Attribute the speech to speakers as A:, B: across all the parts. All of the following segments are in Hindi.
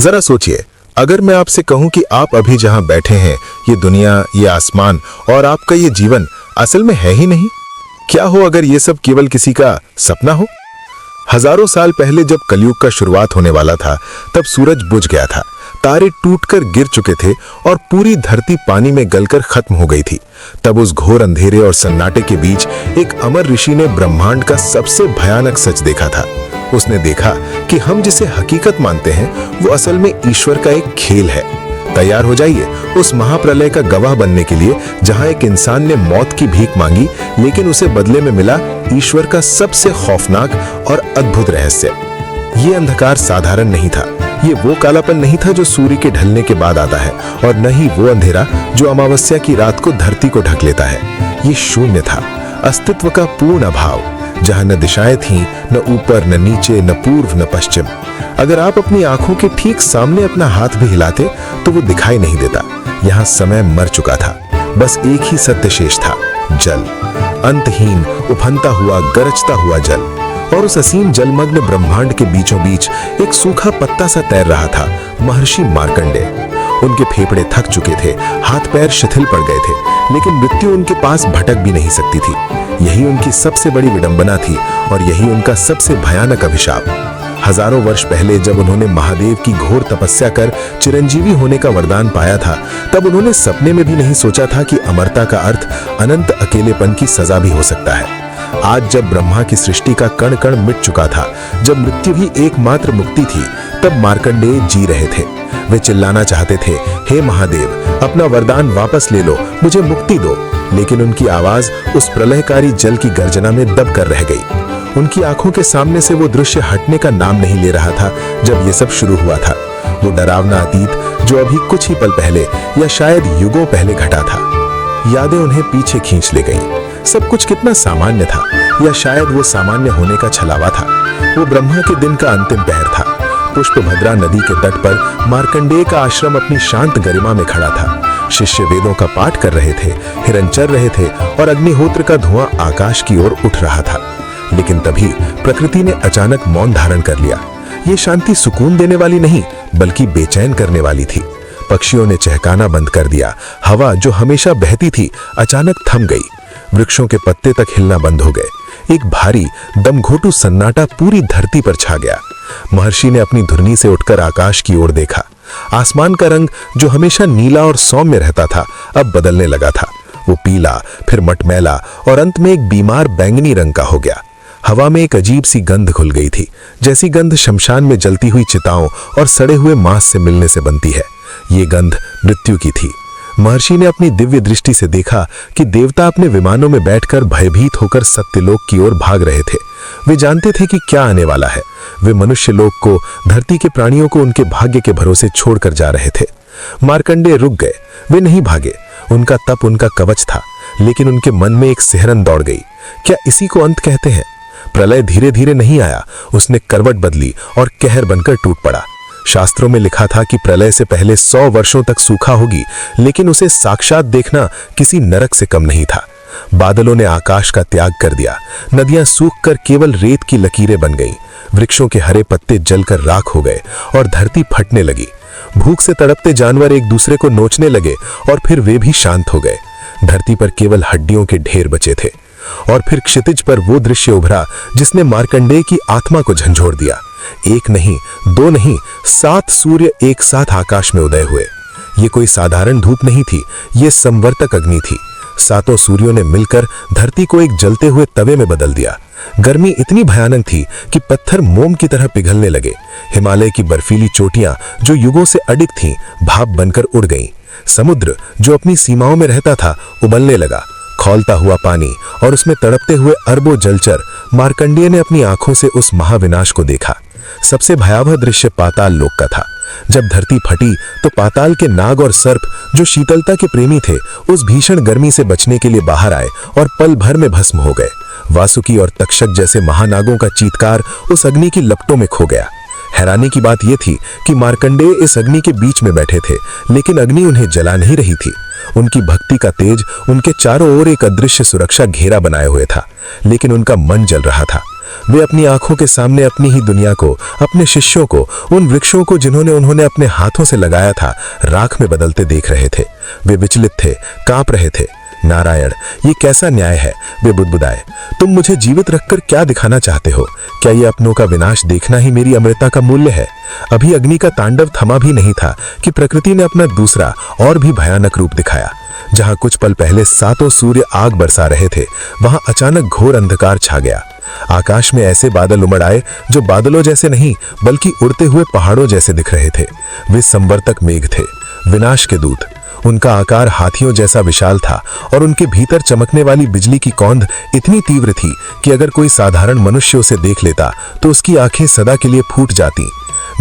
A: जरा सोचिए, अगर मैं आपसे कहूं कि आप अभी जहां बैठे हैं, ये दुनिया, ये आसमान और आपका ये जीवन असल में है ही नहीं। क्या हो अगर ये सब केवल किसी का सपना हो? हजारों साल पहले जब कलयुग का शुरुआत होने वाला था, तब सूरज बुझ गया था, तारे टूटकर गिर चुके थे और पूरी धरती पानी में गलकर खत्म हो गई थी। तब उस घोर अंधेरे और सन्नाटे के बीच एक अमर ऋषि ने ब्रह्मांड का सबसे भयानक सच देखा था। उसने देखा कि हम जिसे हकीकत मानते हैं वो असल में ईश्वर का एक खेल है। तैयार हो जाइए उस महाप्रलय का गवाह बनने के लिए, जहां एक इंसान ने मौत की भीख मांगी, लेकिन उसे बदले में मिला ईश्वर का सबसे खौफनाक और अद्भुत रहस्य। ये अंधकार साधारण नहीं था, ये वो कालापन नहीं था जो सूर्य के ढलने के बाद आता है, और न ही वो अंधेरा जो अमावस्या की रात को धरती को ढक लेता है। ये शून्य था, अस्तित्व का पूर्ण अभाव, जहां न दिशाएं थीं, न ऊपर न नीचे, न पूर्व न पश्चिम। अगर आप अपनी आंखों के ठीक सामने अपना हाथ भी हिलाते तो वो दिखाई नहीं देता। यहाँ समय मर चुका था, बस एक ही सत्य शेष था, जल। अंतहीन, उफनता हुआ, गरजता हुआ जल। और उस असीम जलमग्न ब्रह्मांड के बीचों बीच एक सूखा पत्ता सा तैर रहा था, महर्षि मार्कंडेय। उनके फेफड़े थक चुके थे, हाथ पैर शिथिल पड़ गए थे, लेकिन मृत्यु उनके पास भटक भी नहीं सकती थी। यही उनकी सबसे बड़ी विडंबना थी और यही उनका सबसे भयानक अभिशाप। हजारों वर्ष पहले जब उन्होंने महादेव की घोर तपस्या कर चिरंजीवी होने का वरदान पाया था, तब उन्होंने सपने में भी नहीं सोचा था कि अमरता का अर्थ अनंत अकेलेपन की सजा भी हो सकता है। आज जब ब्रह्मा की सृष्टि का कण कण मिट चुका था, जब मृत्यु ही एकमात्र मुक्ति थी, तब मार्कंडेय जी रहे थे। वे चिल्लाना चाहते थे, हे महादेव, अपना वरदान वापस ले लो, मुझे मुक्ति दो। लेकिन उनकी आवाज उस प्रलयकारी जल की गर्जना में दब कर रह गई। उनकी आंखों के सामने से वो दृश्य हटने का नाम नहीं ले रहा था जब ये सब शुरू हुआ था। वो डरावना अतीत जो अभी कुछ ही पल पहले या शायद युगों पहले घटा था। यादें उन्हें पीछे खींच ले गईं। सब कुछ कितना सामान्य था, या शायद वो सामान्य होने का छलावा था। वो ब्रह्मा के दिन का अंतिम पहर था। पुष्पभद्रा नदी के तट पर मार्कंडेय का आश्रम अपनी शांत गरिमा में खड़ा था। शिष्य वेदों का पाठ कर रहे थे, हिरण चर रहे थे और अग्निहोत्र का धुआं आकाश की ओर उठ रहा था। लेकिन तभी प्रकृति ने अचानक मौन धारण कर लिया। ये शांति सुकून देने वाली नहीं, बल्कि बेचैन करने वाली थी। पक्षियों ने चहकाना बंद कर दिया। हवा जो हमेशा बहती थी, अचानक थम गई। वृक्षों के पत्ते तक हिलना बंद हो गए। एक भारी दमघोटू सन्नाटा पूरी धरती पर छा गया। महर्षि ने अपनी धुरनी से उठकर आकाश की ओर देखा। आसमान का रंग जो हमेशा नीला और सौम्य रहता था, अब बदलने लगा था। वो पीला, फिर मटमैला और अंत में एक बीमार बैंगनी रंग का हो गया। हवा में एक अजीब सी गंध घुल गई थी, जैसी गंध शमशान में जलती हुई चिताओं और सड़े हुए मांस से मिलने से बनती है। ये गंध मृत्यु की थी। महर्षि ने अपनी दिव्य दृष्टि से देखा कि देवता अपने विमानों में बैठकर भयभीत होकर सत्यलोक की ओर भाग रहे थे। वे जानते थे कि क्या आने वाला है। वे मनुष्य लोक को, धरती के प्राणियों को उनके भाग्य के भरोसे छोड़कर जा रहे थे। मार्कंडेय रुक गए। वे नहीं भागे। उनका तप उनका कवच था, लेकिन उनके मन में एक सिहरन दौड़ गई। क्या इसी को अंत कहते हैं? प्रलय धीरे धीरे नहीं आया, उसने करवट बदली और कहर बनकर टूट पड़ा। शास्त्रों में लिखा था कि प्रलय से पहले 100 वर्षों तक सूखा होगी, लेकिन उसे साक्षात देखना किसी नरक से कम नहीं था। बादलों ने आकाश का त्याग कर दिया। नदियां सूखकर केवल रेत की लकीरें बन गईं। वृक्षों के हरे पत्ते जलकर राख हो गए और धरती फटने लगी। भूख से तड़पते जानवर एक दूसरे को नोचने लगे और फिर वे भी शांत हो गए। धरती पर केवल हड्डियों के ढेर बचे थे। और फिर क्षितिज पर वो दृश्य उभरा जिसने मार्कंडेय की आत्मा को झंझोड़ दिया। एक नहीं, दो नहीं, 7 सूर्य एक साथ आकाश में उदय हुए। ये कोई साधारण धूप नहीं थी, ये संवर्तक अग्नि थी। 7 सूर्यों ने मिलकर धरती को एक जलते हुए तवे में बदल दिया। गर्मी इतनी भयानक थी कि पत्थर मोम की तरह पिघलने लगे। हिमालय की बर्फीली चोटियां जो युगों से अडिग थीं, भाप बनकर उड़ गईं। समुद्र जो अपनी सीमाओं में रहता था, उबलने लगा। खौलता हुआ पानी और उसमें तड़पते हुए अरबों जलचर। मार्कंडेय ने अपनी आंखों से उस महाविनाश को देखा। सबसे भयावह दृश्य पाताल लोक का था। जब धरती फटी तो पाताल के नाग और सर्प जो शीतलता के प्रेमी थे, उस भीषण गर्मी से बचने के लिए बाहर आए और पल भर में भस्म हो गए। वासुकी और तक्षक जैसे महानागों का चीत्कार उस अग्नि की लपटों में खो गया। हैरानी की बात यह थी कि मार्कंडेय इस अग्नि के बीच में बैठे थे, लेकिन अग्नि उन्हें जला नहीं रही थी। उनकी भक्ति का तेज उनके चारों ओर एक अदृश्य सुरक्षा घेरा बनाए हुए था, लेकिन उनका मन जल रहा था। वे अपनी आंखों के सामने अपनी ही दुनिया को, अपने शिष्यों को, उन वृक्षों को जिन्होंने उन्होंने अपने हाथों से लगाया था, राख में बदलते देख रहे थे। वे विचलित थे, कांप रहे थे। नारायण, ये कैसा न्याय है? वे बुदबुदाए। तुम मुझे जीवित रखकर क्या दिखाना चाहते हो? क्या ये अपनों का विनाश देखना ही मेरी अमृता का मूल्य है? अभी अग्नि का तांडव थमा भी नहीं था कि प्रकृति ने अपना दूसरा और भी भयानक रूप दिखाया। जहां कुछ पल पहले सातों सूर्य आग बरसा रहे थे, वहां अचानक घोर अंधकार छा गया। आकाश में ऐसे बादल उमड़ आए जो बादलों जैसे नहीं बल्कि उड़ते हुए पहाड़ों जैसे दिख रहे थे। वे संवर्तक मेघ थे, विनाश के दूत। उनका आकार हाथियों जैसा विशाल था और उनके भीतर चमकने वाली बिजली की कौंध इतनी तीव्र थी कि अगर कोई साधारण मनुष्य उसे देख लेता तो उसकी आंखें सदा के लिए फूट जाती।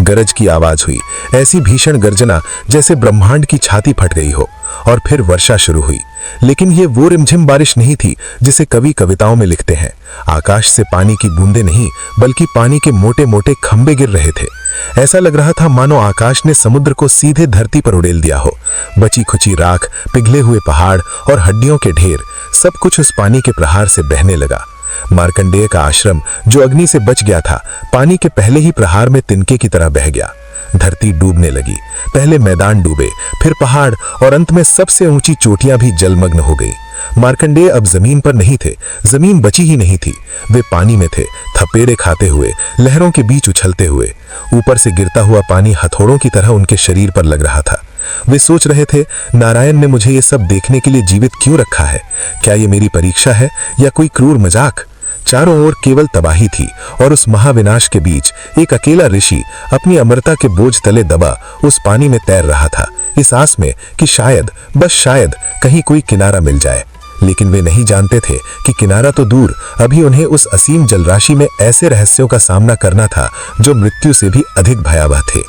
A: गरज की आवाज हुई, ऐसी भीषण गर्जना जैसे ब्रह्मांड की छाती फट गई हो, और फिर वर्षा शुरू हुई। लेकिन ये वो रिमझिम बारिश नहीं थी जिसे कवि कविताओं में लिखते हैं। आकाश से पानी की बूंदें नहीं बल्कि पानी के मोटे मोटे खंभे गिर रहे थे। ऐसा लग रहा था मानो आकाश ने समुद्र को सीधे धरती पर उड़ेल दिया हो। बची खुची राख, पिघले हुए पहाड़ और हड्डियों के ढेर, सब कुछ उस पानी के प्रहार से बहने लगा। मार्कंडेय का आश्रम जो अग्नि से बच गया था, पानी के पहले ही प्रहार में तिनके की तरह बह गया। धरती डूबने लगी। पहले मैदान डूबे, फिर पहाड़ और अंत में सबसे ऊंची चोटियां भी जलमग्न हो गई। मार्कंडेय अब जमीन पर नहीं थे, जमीन बची ही नहीं थी। वे पानी में थे, थपेड़े खाते हुए, लहरों के बीच उछलते हुए। ऊपर से गिरता हुआ पानी हथौड़ों की तरह उनके शरीर पर लग रहा था। वे सोच रहे थे, नारायण ने मुझे ये सब देखने के लिए जीवित क्यों रखा है? क्या ये मेरी परीक्षा है या कोई क्रूर मजाक? चारों ओर केवल तबाही थी और उस महाविनाश के बीच एक अकेला ऋषि अपनी अमरता के बोझ तले दबा उस पानी में तैर रहा था, इस आस में कि शायद, बस शायद, कहीं कोई किनारा मिल जाए। लेकिन वे नहीं जानते थे कि किनारा तो दूर, अभी उन्हें उस असीम जलराशि में ऐसे रहस्यों का सामना करना था जो मृत्यु से भी अधिक भयावह थे।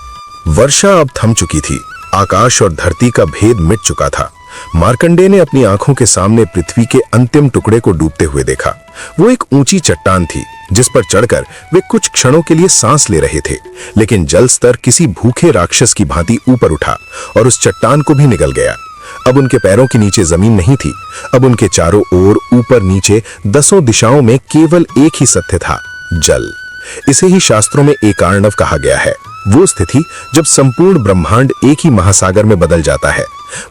A: वर्षा अब थम चुकी थी। आकाश और धरती का भेद मिट चुका था। मार्कंडेय ने अपनी आंखों के सामने पृथ्वी के अंतिम टुकड़े को डूबते हुए देखा। वो एक ऊंची चट्टान थी जिस पर चढ़कर वे कुछ क्षणों के लिए सांस ले रहे थे, लेकिन जल स्तर किसी भूखे राक्षस की भांति ऊपर उठा और उस चट्टान को भी निगल गया। अब उनके पैरों के नीचे जमीन नहीं थी। अब उनके चारों ओर, ऊपर नीचे, दसों दिशाओं में केवल एक ही सत्य था, जल। इसे ही शास्त्रों में एकार्णव कहा गया है, वो स्थिति जब संपूर्ण ब्रह्मांड एक ही महासागर में बदल जाता है।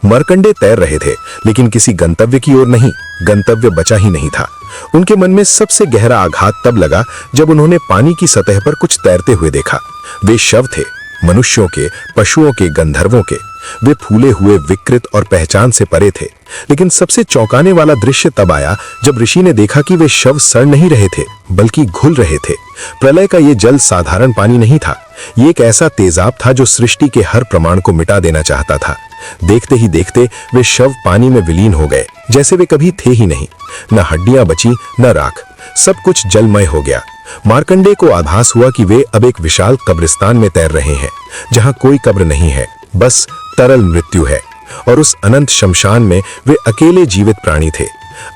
A: मार्कंडेय तैर रहे थे, लेकिन किसी गंतव्य की ओर नहीं। गंतव्य बचा ही नहीं था। उनके मन में सबसे गहरा आघात तब लगा जब उन्होंने पानी की सतह पर कुछ तैरते हुए देखा। वे शव थे, मनुष्यों के, पशुओं के, गंधर्वों के। वे फूले हुए, विकृत और पहचान से परे थे। लेकिन सबसे चौंकाने वाला दृश्य तब आया जब ऋषि ने देखा कि वे शव सड़ नहीं रहे थे बल्कि घुल रहे थे। प्रलय का ये जल साधारण पानी नहीं था, ये एक ऐसा तेजाब था जो सृष्टि के हर प्रमाण को मिटा देना चाहता था। देखते ही देखते वे शव पानी में विलीन हो गए, जैसे वे कभी थे ही नहीं। न हड्डियां बची, न राख, सब कुछ जलमय हो गया। मार्कंडेय को आभास हुआ कि वे अब एक विशाल कब्रिस्तान में तैर रहे हैं, जहां कोई कब्र नहीं है, बस तरल मृत्यु है। और उस अनंत शमशान में वे अकेले जीवित प्राणी थे।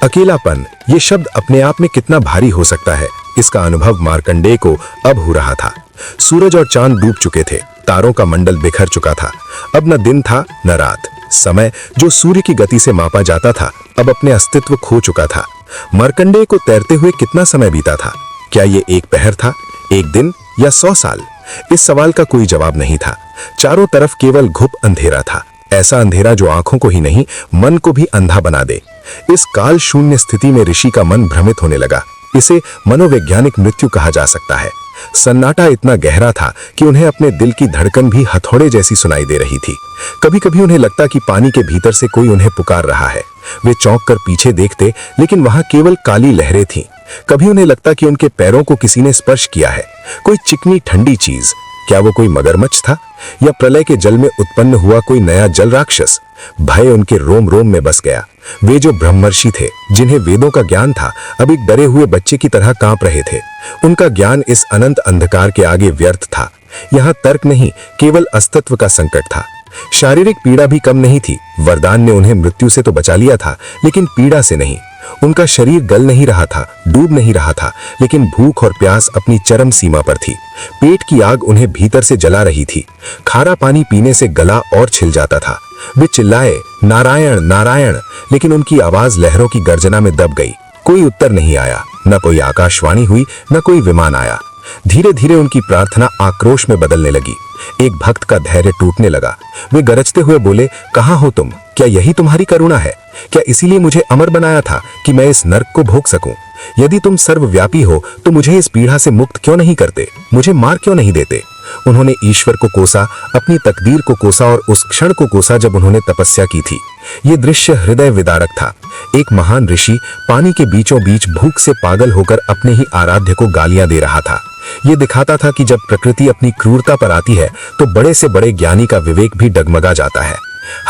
A: अकेलापन, ये शब्द अपने आप में कितना भारी हो सकता है, इसका अनुभव मार्कंडेय को अब हो रहा था। सूरज और चांद डूब चुके थे, तारों का मंडल बिखर चुका था। अब न दिन था न रात। समय जो सूर्य की गति से मापा जाता था अब अपने अस्तित्व खो चुका था। मार्कंडेय को तैरते हुए कितना समय बीता था? क्या ये एक पहर था, एक दिन या 100 साल? इस सवाल का कोई जवाब नहीं था। चारों तरफ केवल घुप अंधेरा था, ऐसा अंधेरा जो आंखों को ही नहीं मन को भी अंधा बना दे। इस काल शून्य स्थिति में ऋषि का मन भ्रमित होने लगा। इसे मनोवैज्ञानिक मृत्यु कहा जा सकता है। सन्नाटा इतना गहरा था कि उन्हें अपने दिल की धड़कन भी हथौड़े जैसी सुनाई दे रही थी। कभी कभी उन्हें लगता कि पानी के भीतर से कोई उन्हें पुकार रहा है। वे चौंक कर पीछे देखते, लेकिन वहां केवल काली लहरें थीं। कभी उन्हें लगता कि उनके पैरों को किसी ने स्पर्श किया है, कोई चिकनी ठंडी चीज। क्या वो कोई मगरमच्छ था या प्रलय के जल में उत्पन्न हुआ कोई नया जल राक्षस? भय उनके रोम रोम में बस गया। वे जो ब्रह्मर्षि थे, जिन्हें वेदों का ज्ञान था, अब एक डरे हुए बच्चे की तरह कांप रहे थे। उनका ज्ञान इस अनंत अंधकार के आगे व्यर्थ था। यहाँ तर्क नहीं, केवल अस्तित्व का संकट था। शारीरिक पीड़ा भी कम नहीं थी। वरदान ने उन्हें मृत्यु से तो बचा लिया था, लेकिन पीड़ा से नहीं। उनका शरीर गल नहीं रहा था, डूब नहीं रहा था, लेकिन भूख और प्यास अपनी चरम सीमा पर थी। पेट की आग उन्हें भीतर से जला रही थी। खारा पानी पीने से गला और छिल जाता था। वे चिल्लाए, नारायण नारायण, लेकिन उनकी आवाज लहरों की गर्जना में दब गई। कोई उत्तर नहीं आया,
B: न कोई आकाशवाणी हुई, न कोई विमान आया। धीरे धीरे उनकी प्रार्थना आक्रोश में बदलने लगी। एक भक्त का धैर्य टूटने लगा। वे गरजते हुए बोले, कहाँ हो तुम? क्या यही तुम्हारी करुणा है? क्या इसीलिए मुझे अमर बनाया था कि मैं इस नर्क को भोग सकूं? यदि तुम सर्वव्यापी हो तो मुझे इस पीड़ा से मुक्त क्यों नहीं करते? मुझे मार क्यों नहीं देते? उन्होंने ईश्वर को कोसा, अपनी तकदीर को कोसा और उस क्षण को कोसा जब उन्होंने तपस्या की थी। ये दृश्य हृदय विदारक था। एक महान ऋषि पानी के बीचों बीच भूख से पागल होकर अपने ही आराध्य को गालियां दे रहा था। ये दिखाता था कि जब प्रकृति अपनी क्रूरता पर आती है तो बड़े से बड़े ज्ञानी का विवेक भी डगमगा जाता है।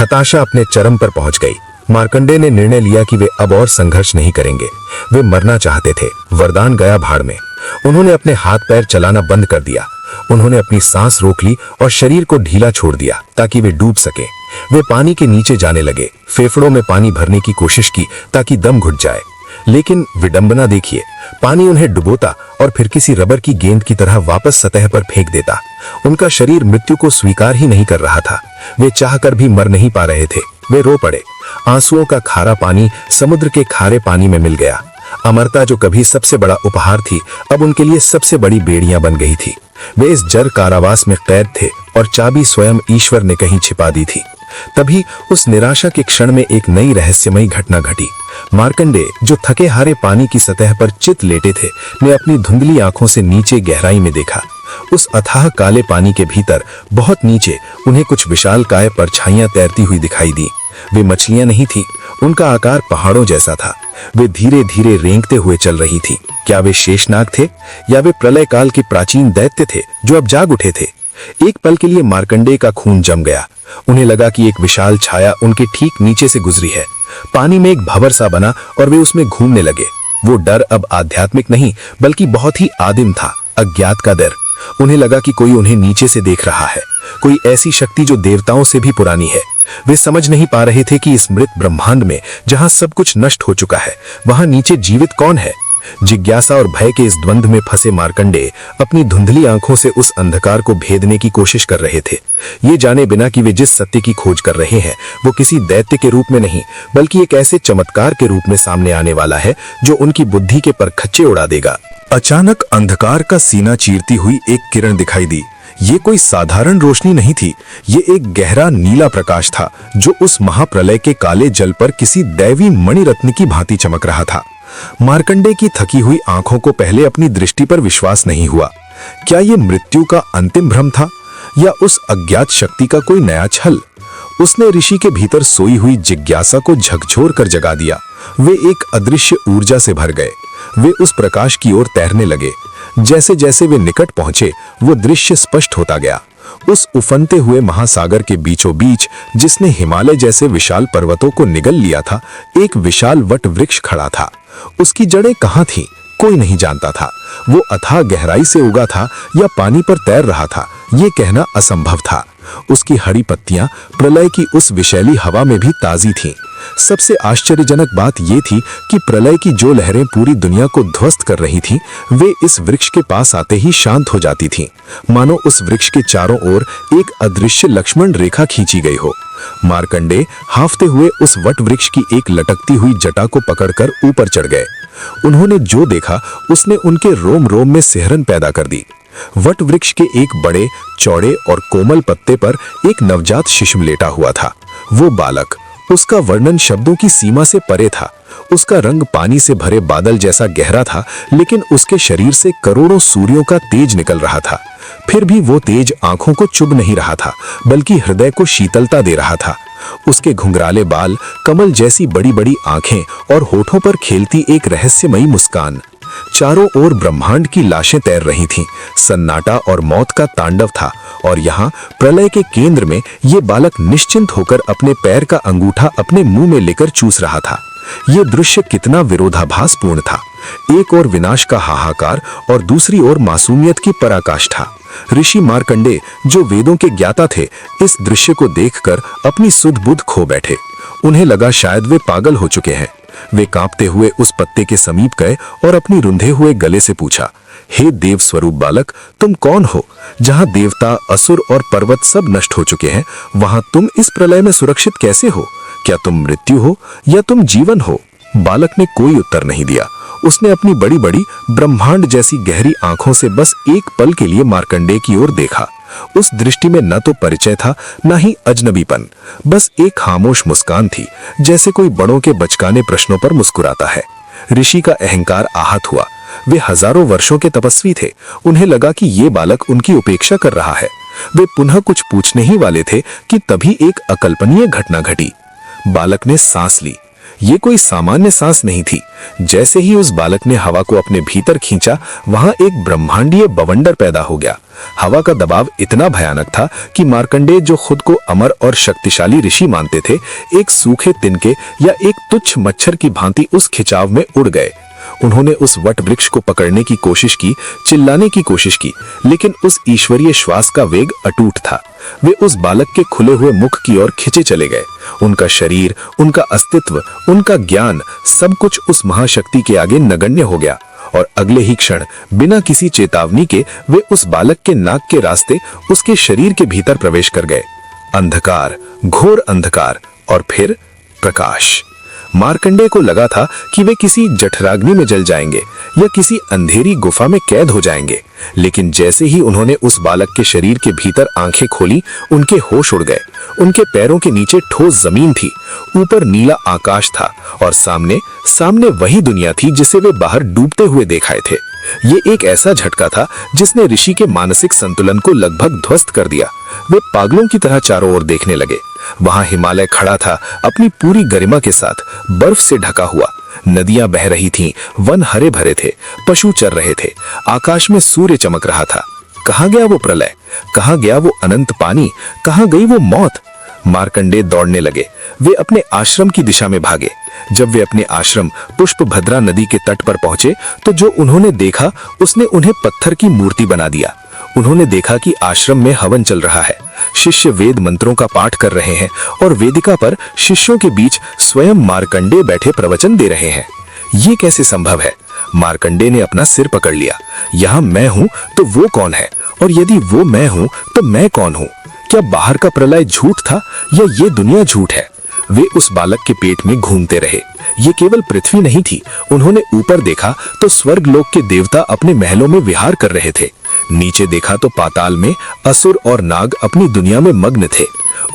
B: हताशा अपने चरम पर पहुंच गई। मार्कंडेय ने निर्णय लिया कि वे अब और संघर्ष नहीं करेंगे। वे मरना चाहते थे। वरदान गया भाड़ में। उन्होंने अपने हाथ पैर चलाना बंद कर दिया। उन्होंने अपनी सांस रोक ली और शरीर को ढीला छोड़ दिया ताकि वे डूब सके। वे पानी के नीचे जाने लगे। फेफड़ों में पानी भरने की कोशिश की ताकि दम घुट जाए, लेकिन विडंबना देखिए, पानी उन्हें डुबोता और फिर किसी रबर की गेंद की तरह वापस सतह पर फेंक देता। उनका शरीर मृत्यु को स्वीकार ही नहीं कर रहा था। वे चाहकर भी मर नहीं पा रहे थे। वे रो पड़े। आंसुओं का खारा पानी समुद्र के खारे पानी में मिल गया। अमरता जो कभी सबसे बड़ा उपहार थी, अब उनके लिए सबसे बड़ी बेड़ियां बन गई थी। वे इस जर कारावास में कैद थे और चाबी स्वयं ईश्वर ने कहीं छिपा दी थी। तभी उस निराशा के क्षण में एक नई रहस्यमयी घटना घटी। मार्कंडेय, जो थके हारे पानी की सतह पर चित लेटे थे, ने अपनी धुंधली आंखों से नीचे गहराई में देखा। उस अथाह काले पानी के भीतर बहुत नीचे उन्हें कुछ विशालकाय परछाइयां तैरती हुई दिखाई दी। वे मछलियां नहीं थी। उनका आकार पहाड़ों जैसा था। वे धीरे धीरे रेंगते हुए चल रही थी। क्या वे शेषनाग थे या वे प्रलय काल के प्राचीन दैत्य थे जो अब जाग उठे थे? एक पल के लिए मार्कंडेय का खून जम गया। उन्हें लगा कि एक विशाल छाया उनके ठीक नीचे से गुजरी है। पानी में एक भंवर सा बना और वे उसमें घूमने लगे। वो डर अब आध्यात्मिक नहीं बल्कि बहुत ही आदिम था, अज्ञात का डर। उन्हें लगा कि कोई उन्हें नीचे से देख रहा है, कोई ऐसी शक्ति जो देवताओं से भी पुरानी है। वे समझ नहीं पा रहे थे कि इस मृत ब्रह्मांड में जहां सब कुछ नष्ट हो चुका है, वहां नीचे जीवित कौन है। जिज्ञासा और भय के इस द्वंद्व में फंसे मार्कंडेय अपनी धुंधली आंखों से उस अंधकार को भेदने की कोशिश कर रहे थे, ये जाने बिना कि वे जिस सत्य की खोज कर रहे हैं वो किसी दैत्य के रूप में नहीं बल्कि एक ऐसे चमत्कार के रूप में सामने आने वाला है जो उनकी बुद्धि के परखच्चे उड़ा देगा।
A: अचानक अंधकार का सीना चीरती हुई एक किरण दिखाई दी। ये कोई साधारण रोशनी नहीं थी, ये एक गहरा नीला प्रकाश था जो उस महाप्रलय के काले जल पर किसी दैवी मणिरत्न की भांति चमक रहा था। मार्कंडेय की थकी हुई आंखों को पहले अपनी दृष्टि पर विश्वास नहीं हुआ। क्या ये मृत्यु का अंतिम भ्रम था या उस अज्ञात शक्ति का कोई नया छल? उसने ऋषि के भीतर सोई हुई जिज्ञासा को झकझोर कर जगा दिया। वे एक अदृश्य ऊर्जा से भर गए। वे उस प्रकाश की ओर तैरने लगे। जैसे जैसे वे निकट पहुंचे वो दृश्य स्पष्ट होता गया। उस उफनते हुए महासागर के बीचों बीच, जिसने हिमालय जैसे विशाल पर्वतों को निगल लिया था, एक विशाल वट वृक्ष खड़ा था। उसकी जड़ें कहाँ थीं, कोई नहीं जानता था। वो अथाह गहराई से उगा था या पानी पर तैर रहा था, ये कहना असंभव था। उसकी हरी पत्तियां प्रलय की उस विशैली हवा में भी ताजी थीं। सबसे आश्चर्यजनक बात यह थी कि प्रलय की जो लहरें पूरी दुनिया को ध्वस्त कर रही थीं, वे इस वृक्ष के पास आते ही शांत हो जाती थीं, मानो उस वृक्ष के चारों ओर एक अदृश्य लक्ष्मण रेखा खींची गई हो। मार्कंडेय हांफते हुए उस वट वृक्ष की एक लटकती हुई जटा को पकड़कर ऊपर चढ़ गए। उन्होंने जो देखा उसने उनके रोम रोम में सिहरन पैदा कर दी। वट वृक्ष के एक बड़े, चौड़े और कोमल पत्ते पर एक नवजात शिशु लेटा हुआ था। वो बालक, उसका वर्णन शब्दों की सीमा से परे था। उसका रंग पानी से भरे बादल जैसा गहरा था, लेकिन उसके शरीर से करोड़ों सूर्यों का तेज निकल रहा था। फिर भी वो तेज आंखों को चुभ नहीं रहा था, बल्कि हृदय को शीतलता दे रहा था। उसके घुंघराले बाल, कमल जैसी बड़ी बड़ी आंखें और होठों पर खेलती एक रहस्यमयी मुस्कान। चारों ओर ब्रह्मांड की लाशें तैर रही थीं। सन्नाटा और मौत का तांडव था, और यहाँ प्रलय के केंद्र में ये बालक निश्चिंत होकर अपने पैर का अंगूठा अपने मुंह में लेकर चूस रहा था। ये दृश्य कितना विरोधाभासपूर्ण था। एक ओर विनाश का हाहाकार और दूसरी ओर मासूमियत की पराकाष्ठा। ऋषि मार्कंडेय, जो वेदों के ज्ञाता थे, इस दृश्य को देखकर अपनी सुध बुध खो बैठे। उन्हें लगा शायद वे पागल हो चुके हैं। वे कांपते हुए उस पत्ते के समीप गए और अपनी रुंधे हुए गले से पूछा, हे देव स्वरूप बालक, तुम कौन हो? जहां देवता, असुर और पर्वत सब नष्ट हो चुके हैं, वहां तुम इस प्रलय में सुरक्षित कैसे हो? क्या तुम मृत्यु हो या तुम जीवन हो? बालक ने कोई उत्तर नहीं दिया।
B: उसने अपनी बड़ी बड़ी ब्रह्मांड जैसी गहरी आंखों से बस एक पल के लिए मार्कंडेय की ओर देखा। उस दृष्टि में न तो परिचय था, न ही अजनबीपन, बस एक खामोश मुस्कान थी, जैसे कोई बड़ों के बचकाने प्रश्नों पर मुस्कुराता है। ऋषि का अहंकार आहत हुआ। वे हजारों वर्षों के तपस्वी थे। उन्हें लगा कि ये बालक उनकी उपेक्षा कर रहा है। वे पुनः कुछ पूछने ही वाले थे कि तभी एक अकल्पनीय घटना घटी। बालक ने सांस ली। ये कोई सामान्य सांस नहीं थी। जैसे ही उस बालक ने हवा को अपने भीतर खींचा, वहां एक ब्रह्मांडीय बवंडर पैदा हो गया। हवा का दबाव इतना भयानक था कि मार्कंडेय, जो खुद को अमर और शक्तिशाली ऋषि मानते थे, एक सूखे तिनके या एक तुच्छ मच्छर की भांति उस खिंचाव में उड़ गए। उन्होंने उस वट वृक्ष को पकड़ने की कोशिश की, चिल्लाने की कोशिश की, लेकिन उस ईश्वरीय श्वास का वेग अटूट था। वे उस बालक के खुले हुए मुख की ओर खिंचे चले गए। उनका शरीर, उनका अस्तित्व, उनका ज्ञान, सब कुछ उस महाशक्ति के आगे नगण्य हो गया। और अगले ही क्षण बिना किसी चेतावनी के वे उस बालक के नाक के रास्ते उसके शरीर के भीतर प्रवेश कर गए। अंधकार, घोर अंधकार, और फिर प्रकाश। मार्कंडेय को लगा था कि वे किसी जठराग्नि में जल जाएंगे या किसी अंधेरी गुफा में कैद हो जाएंगे, लेकिन जैसे ही उन्होंने उस बालक के शरीर के भीतर आंखें खोली, उनके होश उड़ गए। उनके पैरों के नीचे ठोस जमीन थी, ऊपर नीला आकाश था, और सामने सामने वही दुनिया थी जिसे वे बाहर डूबते हुए देखाए थे। ये एक ऐसा झटका था जिसने ऋषि के मानसिक संतुलन को लगभग ध्वस्त कर दिया। वे पागलों की तरह चारों ओर देखने लगे। वहां हिमालय खड़ा था, अपनी पूरी गरिमा के साथ, बर्फ से ढका हुआ। नदियां बह रही थीं, वन हरे भरे थे, पशु चर रहे थे, आकाश में सूर्य चमक रहा था। कहां गया वो प्रलय? कहां गया वो अनंत पानी? कहां गई वो मौत? मार्कंडेय दौड़ने लगे। वे अपने आश्रम की दिशा में भागे। जब वे अपने आश्रम पुष्पभद्रा नदी के तट पर पहुंचे, तो जो उन्होंने देखा उसने उन्हें पत्थर की मूर्ति बना दिया। उन्होंने देखा कि आश्रम में हवन चल रहा है। शिष्य वेद मंत्रों का पाठ कर रहे हैं और वेदिका पर शिष्यों के बीच स्वयं मार्कंडेय बैठे प्रवचन दे रहे हैं। ये कैसे संभव है? मार्कंडेय ने अपना सिर पकड़ लिया। यहाँ मैं हूँ तो वो कौन है? और यदि वो मैं हूँ तो मैं कौन हूँ? क्या बाहर का प्रलय झूठ था या ये दुनिया झूठ है? वे उस बालक के पेट में घूमते रहे। ये केवल पृथ्वी नहीं थी। उन्होंने ऊपर देखा तो स्वर्ग लोक के देवता अपने महलों में विहार कर रहे थे। नीचे देखा तो पाताल में असुर और नाग अपनी दुनिया में मग्न थे।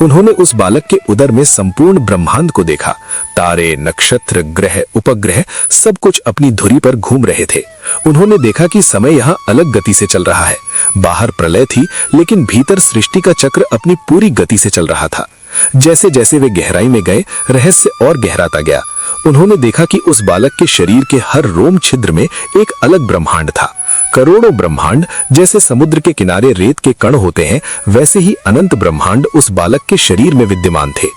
B: उन्होंने उस बालक के उदर में संपूर्ण ब्रह्मांड को देखा। तारे, नक्षत्र, ग्रह, उपग्रह सब कुछ अपनी धुरी पर घूम रहे थे। उन्होंने देखा कि समय यहाँ अलग गति से चल रहा है। बाहर प्रलय थी, लेकिन भीतर सृष्टि का चक्र अपनी पूरी गति से चल रहा था। जैसे जैसे वे गहराई में गए, रहस्य और गहराता गया। उन्होंने देखा कि उस बालक के शरीर के हर रोम छिद्र में एक अलग ब्रह्मांड था। करोड़ों ब्रह्मांड, जैसे समुद्र के किनारे रेत के कण होते हैं, वैसे ही अनंत ब्रह्मांड उस बालक के शरीर में विद्यमान थे।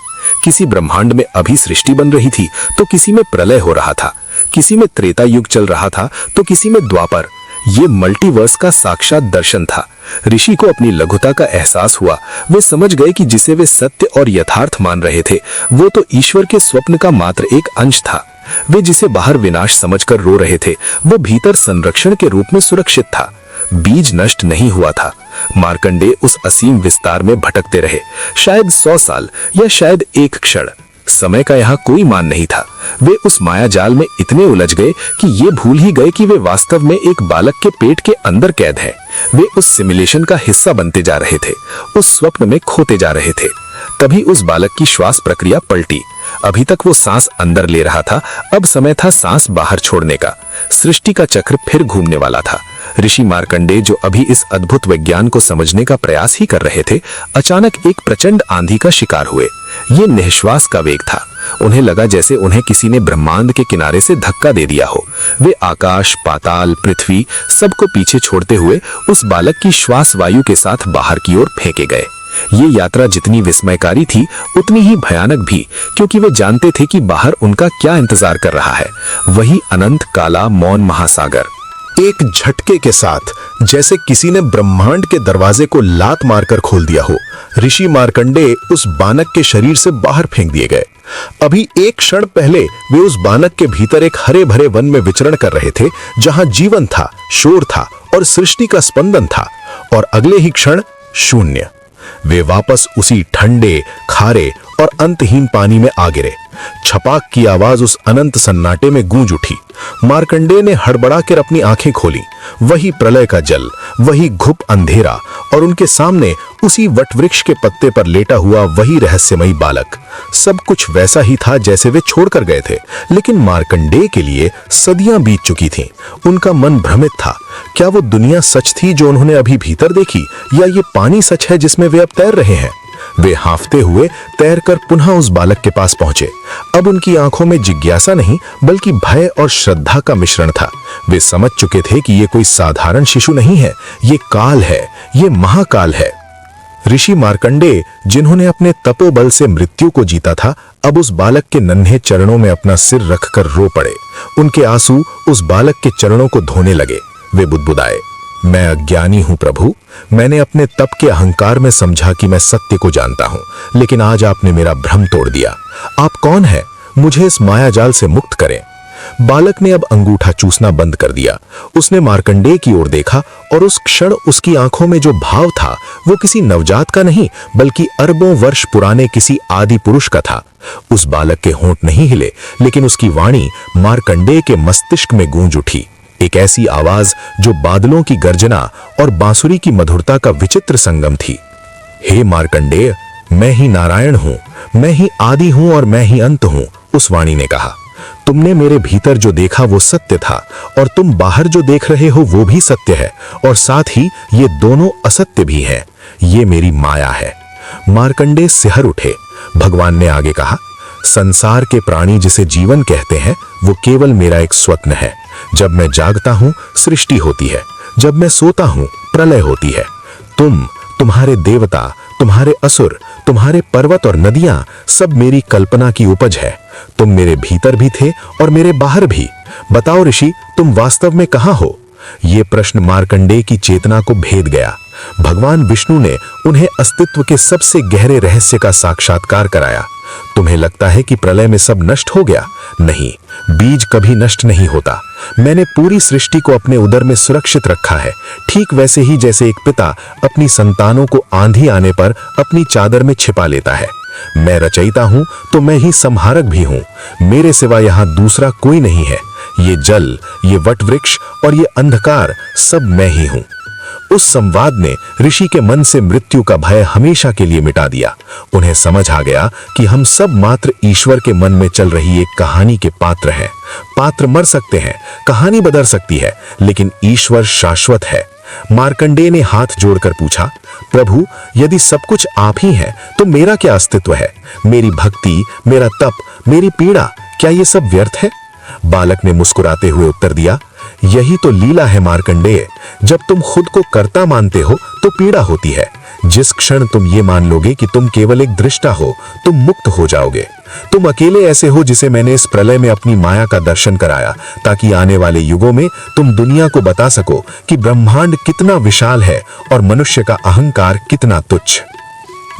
B: किसी ब्रह्मांड में अभी सृष्टि बन रही थी तो किसी में प्रलय हो रहा था, किसी में त्रेता युग चल रहा था तो किसी में द्वापर। ये मल्टीवर्स का साक्षात दर्शन था। ऋषि को अपनी लघुता का एहसास हुआ। वे समझ गए कि जिसे वे सत्य और यथार्थ मान रहे थे, वो तो ईश्वर के स्वप्न का मात्र एक अंश था। वे जिसे बाहर विनाश समझकर रो रहे थे, वो भीतर संरक्षण के रूप में सुरक्षित था। बीज नष्ट नहीं हुआ था। मार्कंडेय उस असीम विस्तार में भटकते रहे, शायद 100 साल या शायद एक क्षण। समय का यहाँ कोई मान नहीं था। वे उस माया जाल में इतने उलझ गए कि ये भूल ही गए कि वे वास्तव में एक बालक के पेट के अंदर कैद हैं। वे उस सिमुलेशन का हिस्सा बनते जा रहे थे, उस स्वप्न में खोते जा रहे थे। तभी उस बालक की श्वास प्रक्रिया पलटी। अभी तक वो सांस अंदर ले रहा था, अब समय था सांस बाहर छोड़ने का। सृष्टि का चक्र फिर घूमने वाला था। ऋषि मार्कंडेय, जो अभी इस अद्भुत विज्ञान को समझने का प्रयास ही कर रहे थे, अचानक एक प्रचंड आंधी का शिकार हुए। ये निश्वास का वेग था। उन्हें लगा जैसे उन्हें किसी ने ब्रह्मांड के किनारे से धक्का दे दिया हो। वे आकाश, पाताल, पृथ्वी सबको पीछे छोड़ते हुए उस बालक की श्वास वायु के साथ बाहर की ओर फेंके गए। ये यात्रा जितनी विस्मयकारी थी, उतनी ही भयानक भी, क्योंकि वे जानते थे कि बाहर उनका क्या इंतजार कर रहा है। वही अनंत काला मौन महासागर।
A: एक झटके के साथ, जैसे किसी ने ब्रह्मांड के दरवाजे को लात मारकर खोल दिया हो, ऋषि मार्कंडेय उस बालक के शरीर से बाहर फेंक दिए गए। अभी एक क्षण पहले वे उस बालक के भीतर एक हरे भरे वन में विचरण कर रहे थे, जहां जीवन था, शोर था और सृष्टि का स्पंदन था, और अगले ही क्षण शून्य। वे वापस उसी ठंडे, खारे और अंतहीन पानी में आ गिरे। छपाक की आवाज उस अनंत सन्नाटे में गूंज उठी। मार्कंडेय ने हड़बड़ाकर अपनी आंखें खोली। वही प्रलय का जल, वही घुप अंधेरा और उनके सामने उसी वटवृक्ष के पत्ते पर लेटा हुआ वही रहस्यमयी बालक। सब कुछ वैसा ही था जैसे वे छोड़कर गए थे, लेकिन मार्कंडेय के लिए सदियां बीत चुकी थीं। उनका मन भ्रमित था। क्या वो दुनिया सच थी जो उन्होंने अभी भीतर देखी, या ये पानी सच है जिसमें वे अब तैर रहे हैं? वे हांफते हुए तैरकर पुनः उस बालक के पास पहुंचे। अब उनकी आंखों में जिज्ञासा नहीं बल्कि भय और श्रद्धा का मिश्रण था। वे समझ चुके थे कि ये कोई साधारण शिशु नहीं है, ये काल है, ये महाकाल है। ऋषि मार्कंडेय, जिन्होंने अपने तपोबल से मृत्यु को जीता था, अब उस बालक के नन्हे चरणों में अपना सिर रखकर रो पड़े। उनके आंसू उस बालक के चरणों को धोने लगे। वे बुदबुदाए, मैं अज्ञानी हूं प्रभु। मैंने अपने तप के अहंकार में समझा कि मैं सत्य को जानता हूं, लेकिन आज आपने मेरा भ्रम तोड़ दिया। आप कौन हैं? मुझे इस मायाजाल से मुक्त करें। बालक ने अब अंगूठा चूसना बंद कर दिया। उसने मार्कंडेय की ओर देखा और उस क्षण उसकी आंखों में जो भाव था वो किसी नवजात का नहीं बल्कि अरबों वर्ष पुराने किसी आदि पुरुष का था। उस बालक के होंठ नहीं हिले, लेकिन उसकी वाणी मार्कंडेय के मस्तिष्क में गूंज उठी। एक ऐसी आवाज जो बादलों की गर्जना और बांसुरी की मधुरता का विचित्र संगम थी। हे मार्कंडेय, मैं ही नारायण हूं, मैं ही आदि हूं और मैं ही अंत हूं, उस वाणी ने कहा। तुमने मेरे भीतर जो देखा वो सत्य था और तुम बाहर जो देख रहे हो वो भी सत्य है, और साथ ही ये दोनों असत्य भी हैं। ये मेरी माया है। मार्कंडेय सिहर उठे। भगवान ने आगे कहा, संसार के प्राणी जिसे जीवन कहते हैं वो केवल मेरा एक स्वप्न है। जब मैं जागता हूं सृष्टि होती है, जब मैं सोता हूं प्रलय होती है। तुम्हारे देवता, तुम्हारे असुर, तुम्हारे पर्वत और नदियां सब मेरी कल्पना की उपज है। तुम मेरे भीतर भी थे और मेरे बाहर भी। बताओ ऋषि, तुम वास्तव में कहां हो? ये प्रश्न मार्कंडेय की चेतना को भेद गया। भगवान विष्णु ने उन्हें अस्तित्व के सबसे गहरे रहस्य का साक्षात्कार कराया। तुम्हें लगता है कि प्रलय में सब नष्ट हो गया? नहीं, बीज कभी नष्ट नहीं होता। मैंने पूरी सृष्टि को अपने उदर में सुरक्षित रखा है, ठीक वैसे ही जैसे एक पिता अपनी संतानों को आंधी आने पर अपनी चादर में छिपा लेता है। मैं रचयिता हूं तो मैं ही संहारक भी हूं। मेरे सिवा यहां दूसरा कोई नहीं है। ये जल, ये वटवृक्ष और ये अंधकार सब मैं ही हूं। उस संवाद ने ऋषि के मन से मृत्यु का भय हमेशा के लिए मिटा दिया। उन्हें समझ आ गया कि हम सब मात्र ईश्वर के मन में चल रही एक कहानी के पात्र हैं। पात्र मर सकते हैं, कहानी बदल सकती है, लेकिन ईश्वर शाश्वत है। मार्कंडेय ने हाथ जोड़कर पूछा, प्रभु, यदि सब कुछ आप ही हैं तो मेरा क्या अस्तित्व है? मेरी भक्ति, मेरा तप, मेरी पीड़ा, क्या ये सब व्यर्थ है? बालक ने मुस्कुराते हुए उत्तर दिया, यही तो लीला है मार्कंडेय। जब तुम खुद को कर्ता मानते हो तो पीड़ा होती है। जिस क्षण तुम ये मान लोगे कि तुम केवल एक दृष्टा हो, तुम मुक्त हो जाओगे। तुम अकेले ऐसे हो जिसे मैंने इस प्रलय में अपनी माया का दर्शन कराया, ताकि आने वाले युगों में तुम दुनिया को बता सको कि ब्रह्मांड कितना विशाल है और मनुष्य का अहंकार कितना तुच्छ।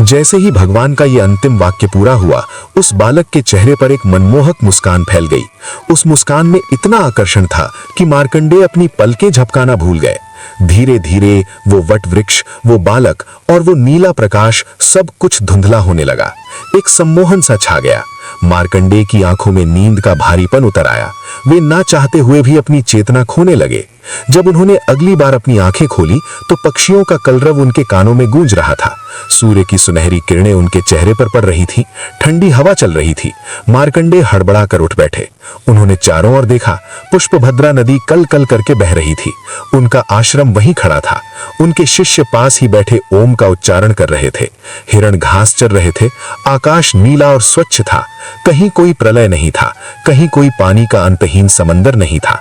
A: जैसे ही भगवान का ये अंतिम वाक्य पूरा हुआ, उस बालक के चेहरे पर एक मनमोहक मुस्कान फैल गई। उस मुस्कान में इतना आकर्षण था कि मार्कंडेय अपनी पलकें झपकाना भूल गए। धीरे धीरे वो वटवृक्ष, वो बालक और वो नीला प्रकाश सब कुछ धुंधला होने लगा। एक सम्मोहन सा छा गया। मार्कंडेय की आंखों में नींद का भारीपन उतर आया। वे ना चाहते हुए भी अपनी चेतना खोने लगे। जब उन्होंने अगली बार अपनी आंखें खोली तो पक्षियों का कलरव उनके कानों में गूंज रहा था। सूर्य की सुनहरी किरणें उनके चेहरे पर पड़ रही थीं। ठंडी हवा चल रही थी। मार्कंडेय हड़बड़ा कर उठ बैठे। उन्होंने चारों ओर देखा। पुष्पभद्रा नदी कल कल करके बह रही थी। उनका आश्रम वहीं खड़ा था। उनके शिष्य पास ही बैठे ओम का उच्चारण कर रहे थे। हिरण घास चर रहे थे। आकाश नीला और स्वच्छ था। कहीं कोई प्रलय नहीं था, कहीं कोई पानी का अंतहीन समंदर नहीं था।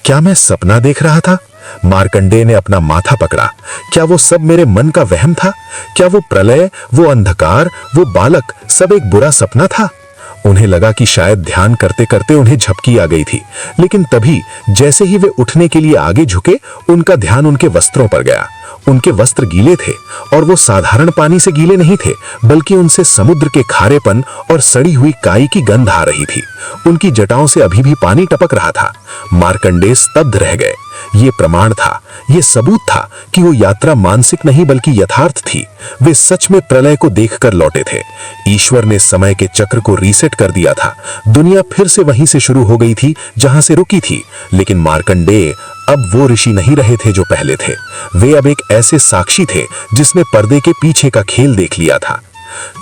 A: क्या मैं सपना देख रहा था? मार्कंडेय ने अपना माथा पकड़ा। क्या वो सब मेरे मन का वहम था? क्या वो प्रलय, वो अंधकार, वो बालक सब एक बुरा सपना था? उन्हें लगा कि शायद ध्यान करते करते उन्हें झपकी आ गई थी, लेकिन तभी जैसे ही वे उठने के लिए आगे झुके, उनका ध्यान उनके वस्त्रों पर गया। उनके वस्त्र गीले थे और वो साधारण पानी से गीले नहीं थे, बल्कि उनसे समुद्र के खारेपन और सड़ी हुई काई की गंध आ रही थी। उनकी जटाओं से अभी भी पानी टपक रहा था। मार्कंडेय स्तब्ध रह गए।
B: ये प्रमाण था, ये सबूत था कि वो यात्रा मानसिक नहीं बल्कि यथार्थ थी। वे सच में प्रलय को देखकर लौटे थे। ईश्वर ने समय के चक्र को रीसेट कर दिया था। दुनिया फिर से वहीं से शुरू हो गई थी जहां से रुकी थी। लेकिन मार्कंडेय अब वो ऋषि नहीं रहे थे जो पहले थे। वे अब एक ऐसे साक्षी थे जिसने पर्दे के पीछे का खेल देख लिया था।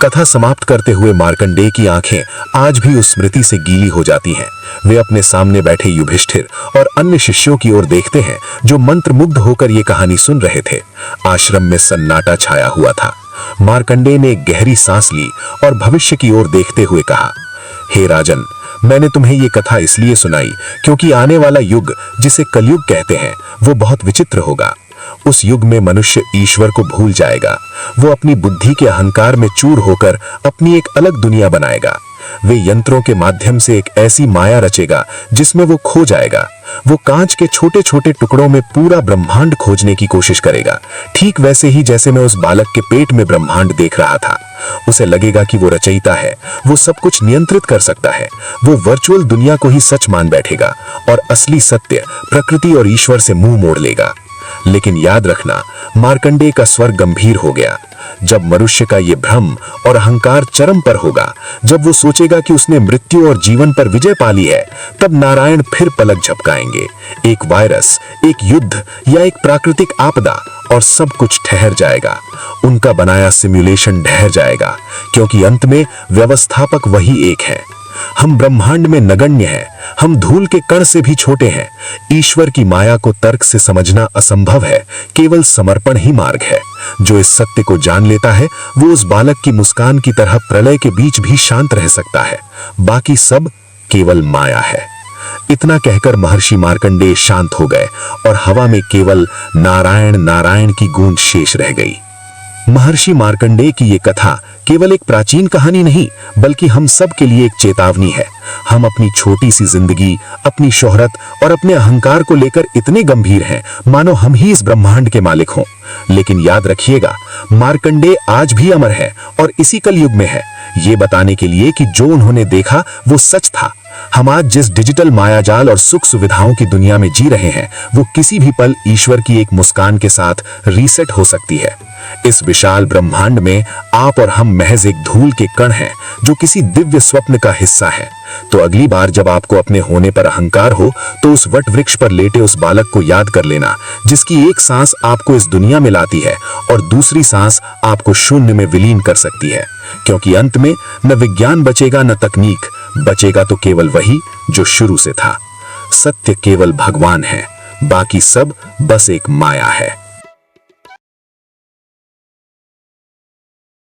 B: कथा समाप्त करते हुए मार्कंडेय की आंखें आज भी उस स्मृति से गीली हो जाती हैं। वे अपने सामने बैठे युधिष्ठिर और अन्य शिष्यों की ओर देखते हैं जो मंत्रमुग्ध होकर ये कहानी सुन रहे थे। आश्रम में सन्नाटा छाया हुआ था। मार्कंडेय ने एक गहरी सांस ली और भविष्य की ओर देखते हुए कहा, हे राजन, मैंने तुम्हें ये कथा इसलिए सुनाई क्योंकि आने वाला युग जिसे कलयुग कहते हैं वो बहुत विचित्र होगा। उस युग में मनुष्य ईश्वर को भूल जाएगा। वो अपनी बुद्धि के अहंकार में चूर होकर अपनी एक अलग दुनिया बनाएगा। वे यंत्रों के माध्यम से एक ऐसी माया रचेगा जिसमें वो खो जाएगा। वो कांच के छोटे छोटे टुकड़ों में पूरा ब्रह्मांड खोजने की कोशिश करेगा, ठीक वैसे ही जैसे मैं उस बालक के पेट में ब्रह्मांड देख रहा था। उसे लगेगा कि वो रचयिता है, वो सब कुछ नियंत्रित कर सकता है। वो वर्चुअल दुनिया को ही सच मान बैठेगा और असली सत्य प्रकृति और ईश्वर से मुंह मोड़ लेगा। लेकिन याद रखना, मार्कंडेय का स्वर गंभीर हो गया। जब मनुष्य का ये भ्रम और अहंकार चरम पर होगा, जब वो सोचेगा कि उसने मृत्यु और जीवन पर विजय पा ली है, तब नारायण फिर पलक झपकाएंगे। एक वायरस, एक युद्ध या एक प्राकृतिक आपदा और सब कुछ ठहर जाएगा। उनका बनाया सिमुलेशन ढह जाएगा, क्योंकि अंत में व्यवस्थापक वही एक है। हम ब्रह्मांड में नगण्य हैं, हम धूल के कण से भी छोटे हैं। ईश्वर की माया को तर्क से समझना असंभव है, केवल समर्पण ही मार्ग है। जो इस सत्य को जान लेता है वो उस बालक की मुस्कान की तरह प्रलय के बीच भी शांत रह सकता है। बाकी सब केवल माया है। इतना कहकर महर्षि मार्कंडेय शांत हो गए और हवा में केवल नारायण नारायण की गूंज शेष रह गई। महर्षि मार्कंडेय की ये कथा केवल एक प्राचीन कहानी नहीं बल्कि हम सब के लिए एक चेतावनी है। हम अपनी छोटी सी जिंदगी, अपनी शोहरत और अपने अहंकार को लेकर इतने गंभीर हैं मानो हम ही इस ब्रह्मांड के मालिक हों। लेकिन याद रखिएगा, मार्कंडेय आज भी अमर है और इसी कलयुग में है, ये बताने के लिए कि जो उन्होंने देखा वो सच था। हम आज जिस डिजिटल मायाजाल और सुख सुविधाओं की दुनिया में जी रहे हैं वो किसी भी पल ईश्वर की एक मुस्कान के साथ रीसेट हो सकती है। इस विशाल ब्रह्मांड में आप और हम महज एक धूल के कण हैं जो किसी दिव्य स्वप्न का हिस्सा है। तो अगली बार जब आपको अपने होने पर अहंकार हो तो उस वट वृक्ष पर लेटे उस बालक को याद कर लेना जिसकी एक सांस आपको इस दुनिया में लाती है और दूसरी सांस आपको शून्य में विलीन कर सकती है। क्योंकि अंत में न विज्ञान बचेगा न तकनीक, बचेगा तो केवल वही जो शुरू से था। सत्य केवल भगवान है, बाकी सब बस एक माया है।